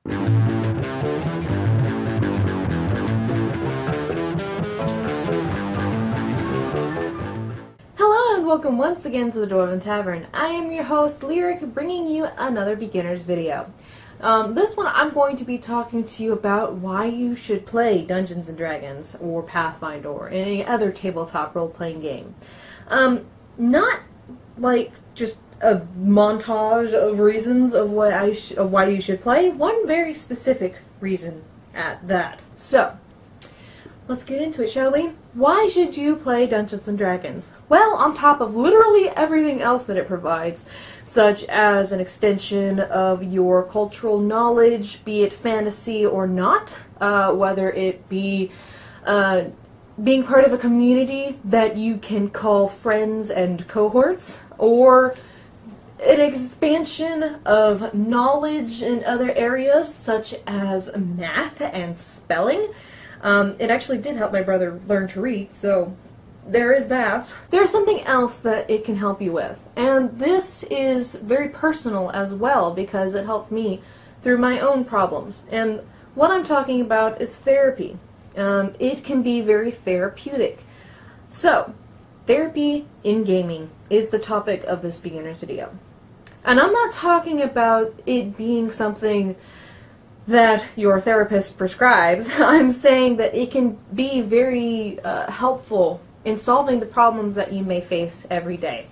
Hello and welcome once again to the Dwarven Tavern. I am your host, Lyric, bringing you another beginner's video. This one I'm going to be talking to you about why you should play Dungeons & Dragons or Pathfinder or any other tabletop role-playing game. Not like just a montage of reasons of why you should play. One very specific reason at that. So, let's get into it, shall we? Why should you play Dungeons & Dragons? Well, on top of literally everything else that it provides, such as an extension of your cultural knowledge, be it fantasy or not, whether it be being part of a community that you can call friends and cohorts, or an expansion of knowledge in other areas, such as math and spelling. It actually did help my brother learn to read, so there is that. There's something else that it can help you with, and this is very personal as well because it helped me through my own problems. And what I'm talking about is therapy. It can be very therapeutic. So, therapy in gaming is the topic of this beginner's video. And I'm not talking about it being something that your therapist prescribes. I'm saying that it can be very helpful in solving the problems that you may face every day.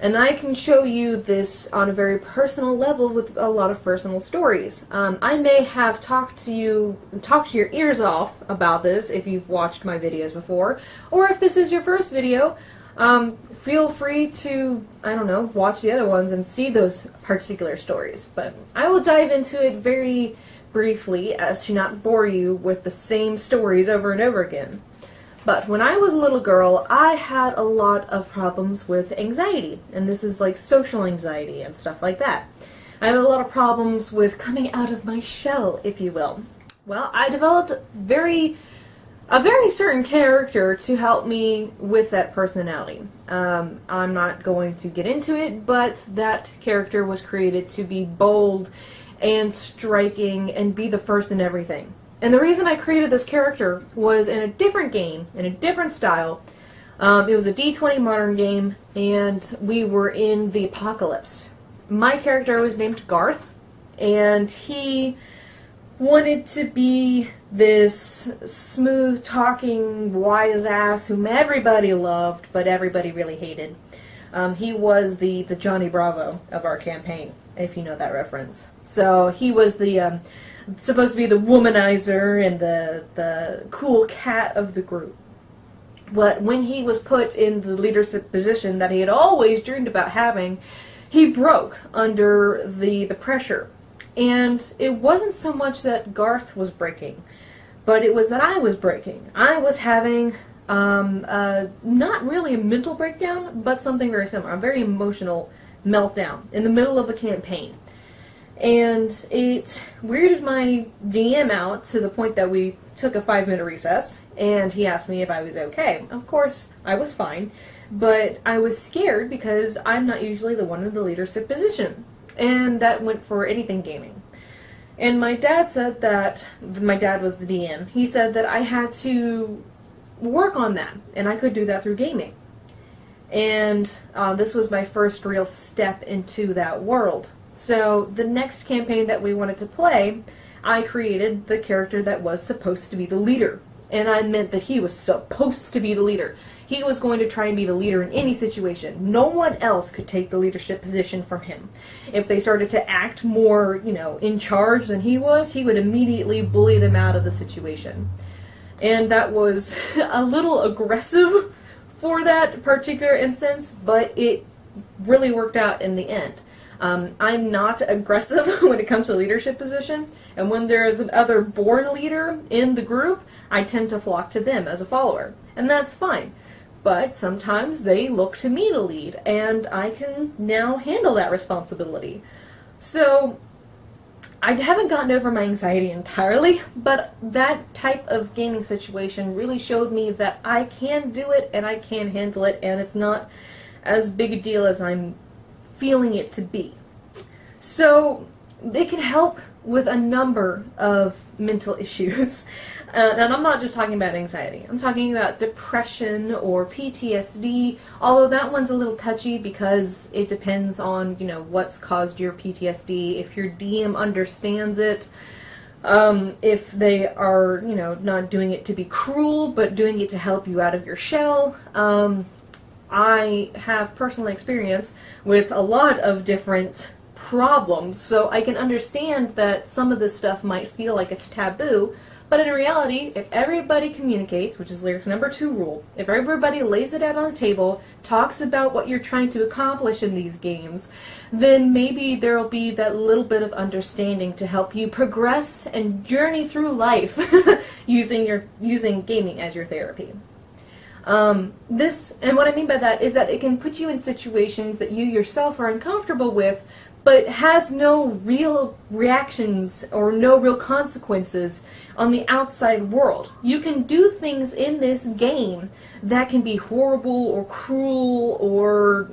And I can show you this on a very personal level with a lot of personal stories. I may have talked to your ears off about this if you've watched my videos before, or if this is your first video, feel free to, I don't know, watch the other ones and see those particular stories. But I will dive into it very briefly as to not bore you with the same stories over and over again. But when I was a little girl, I had a lot of problems with anxiety, and this is like social anxiety and stuff like that. I had a lot of problems with coming out of my shell, if you will. Well, I developed a very certain character to help me with that personality. I'm not going to get into it, but that character was created to be bold and striking and be the first in everything. And the reason I created this character was in a different game, in a different style. It was a D20 modern game, and we were in the apocalypse. My character was named Garth, and he wanted to be this smooth-talking, wise ass whom everybody loved, but everybody really hated. He was the Johnny Bravo of our campaign, if you know that reference. So he was the supposed to be the womanizer and the cool cat of the group. But when he was put in the leadership position that he had always dreamed about having, he broke under the pressure. And it wasn't so much that Garth was breaking, but it was that I was breaking. I was having not really a mental breakdown, but something very similar, a very emotional meltdown in the middle of a campaign. And it weirded my DM out to the point that we took a 5-minute recess, and he asked me if I was okay. Of course, I was fine, but I was scared because I'm not usually the one in the leadership position. And that went for anything gaming. And my dad said that, my dad was the DM, he said that I had to work on that, and I could do that through gaming. And this was my first real step into that world. So the next campaign that we wanted to play, I created the character that was supposed to be the leader. And I meant that he was supposed to be the leader. He was going to try and be the leader in any situation. No one else could take the leadership position from him. If they started to act more, in charge than he was, he would immediately bully them out of the situation. And that was a little aggressive for that particular instance, but it really worked out in the end. I'm not aggressive when it comes to leadership position, and when there's another born leader in the group, I tend to flock to them as a follower, and that's fine. But sometimes they look to me to lead, and I can now handle that responsibility. So, I haven't gotten over my anxiety entirely, but that type of gaming situation really showed me that I can do it, and I can handle it, and it's not as big a deal as I'm feeling it to be. So, it can help with a number of mental issues. And I'm not just talking about anxiety. I'm talking about depression or PTSD, although that one's a little touchy because it depends on, what's caused your PTSD, if your DM understands it, if they are, not doing it to be cruel, but doing it to help you out of your shell. I have personal experience with a lot of different problems, so I can understand that some of this stuff might feel like it's taboo, but in reality, if everybody communicates, which is Lyric's number 2 rule, if everybody lays it out on the table, talks about what you're trying to accomplish in these games, then maybe there'll be that little bit of understanding to help you progress and journey through life using gaming as your therapy. And what I mean by that is that it can put you in situations that you yourself are uncomfortable with, but has no real reactions or no real consequences on the outside world. You can do things in this game that can be horrible or cruel or,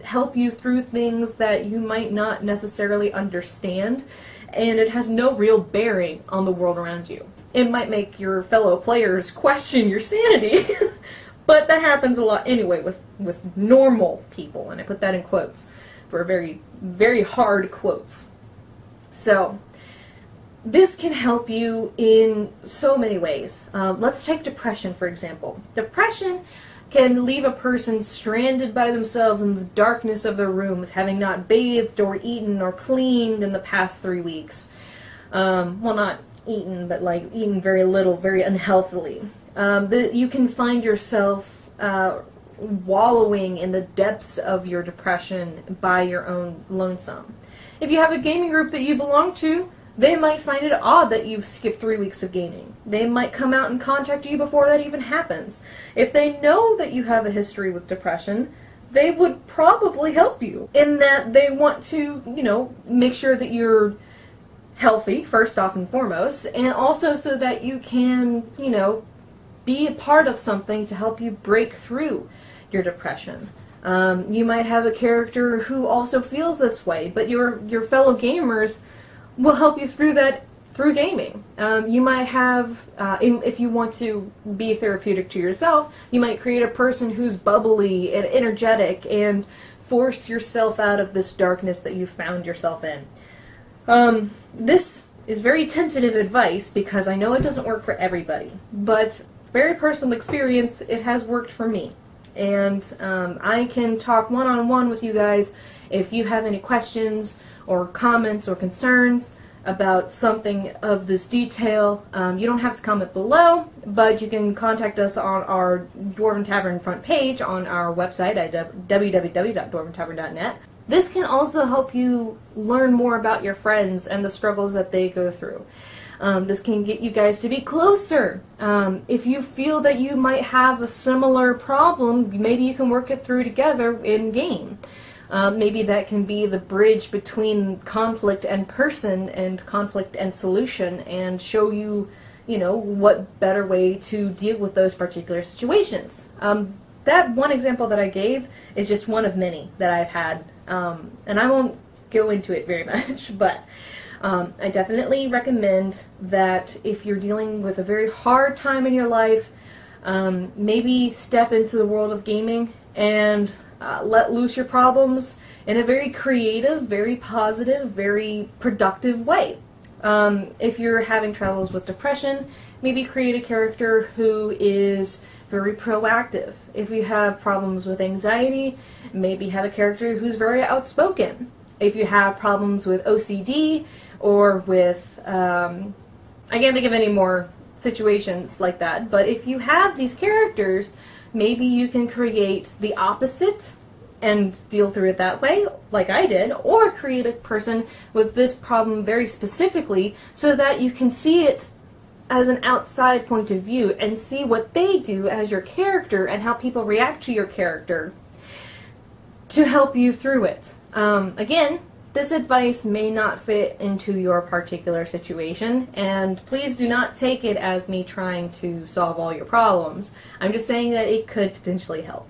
help you through things that you might not necessarily understand, and it has no real bearing on the world around you. It might make your fellow players question your sanity, but that happens a lot anyway with normal people, and I put that in quotes for very, very hard quotes. So, this can help you in so many ways. Let's take depression, for example. Depression can leave a person stranded by themselves in the darkness of their rooms, having not bathed or eaten or cleaned in the past 3 weeks. Well, not eaten, but like eaten very little, very unhealthily. You can find yourself wallowing in the depths of your depression by your own lonesome. If you have a gaming group that you belong to, they might find it odd that you've skipped 3 weeks of gaming. They might come out and contact you before that even happens. If they know that you have a history with depression, they would probably help you in that they want to, make sure that you're healthy, first off and foremost, and also so that you can, be a part of something to help you break through your depression. You might have a character who also feels this way, but your fellow gamers will help you through that through gaming. You might have, if you want to be therapeutic to yourself, you might create a person who's bubbly and energetic and force yourself out of this darkness that you found yourself in. This is very tentative advice because I know it doesn't work for everybody, but very personal experience, it has worked for me. And I can talk one-on-one with you guys if you have any questions or comments or concerns about something of this detail. You don't have to comment below, but you can contact us on our Dwarven Tavern front page on our website at www.dwarventavern.net. This can also help you learn more about your friends and the struggles that they go through. This can get you guys to be closer. If you feel that you might have a similar problem, maybe you can work it through together in-game. Maybe that can be the bridge between conflict and person and conflict and solution and show you, what better way to deal with those particular situations. That one example that I gave is just one of many that I've had, and I won't go into it very much, but I definitely recommend that if you're dealing with a very hard time in your life, maybe step into the world of gaming and let loose your problems in a very creative, very positive, very productive way. If you're having troubles with depression, maybe create a character who is very proactive. If you have problems with anxiety, maybe have a character who's very outspoken. If you have problems with OCD or with, I can't think of any more situations like that, but if you have these characters, maybe you can create the opposite and deal through it that way, like I did, or create a person with this problem very specifically so that you can see it as an outside point of view and see what they do as your character and how people react to your character to help you through it. Again, this advice may not fit into your particular situation, and please do not take it as me trying to solve all your problems. I'm just saying that it could potentially help.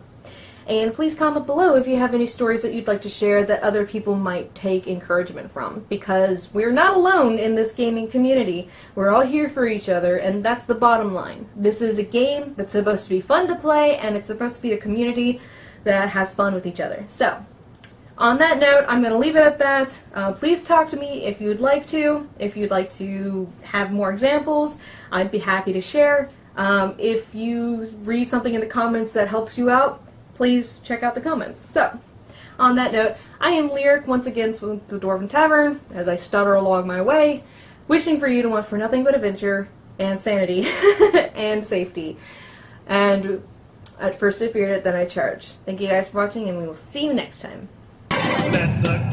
And please comment below if you have any stories that you'd like to share that other people might take encouragement from, because we're not alone in this gaming community. We're all here for each other, and that's the bottom line. This is a game that's supposed to be fun to play, and it's supposed to be a community that has fun with each other. So, on that note, I'm going to leave it at that. Please talk to me if you'd like to. If you'd like to have more examples, I'd be happy to share. If you read something in the comments that helps you out, please check out the comments. So, on that note, I am Lyric, once again with the Dwarven Tavern, as I stutter along my way, wishing for you to want for nothing but adventure, and sanity, and safety. And at first I feared it, then I charged. Thank you guys for watching, and we will see you next time. Let the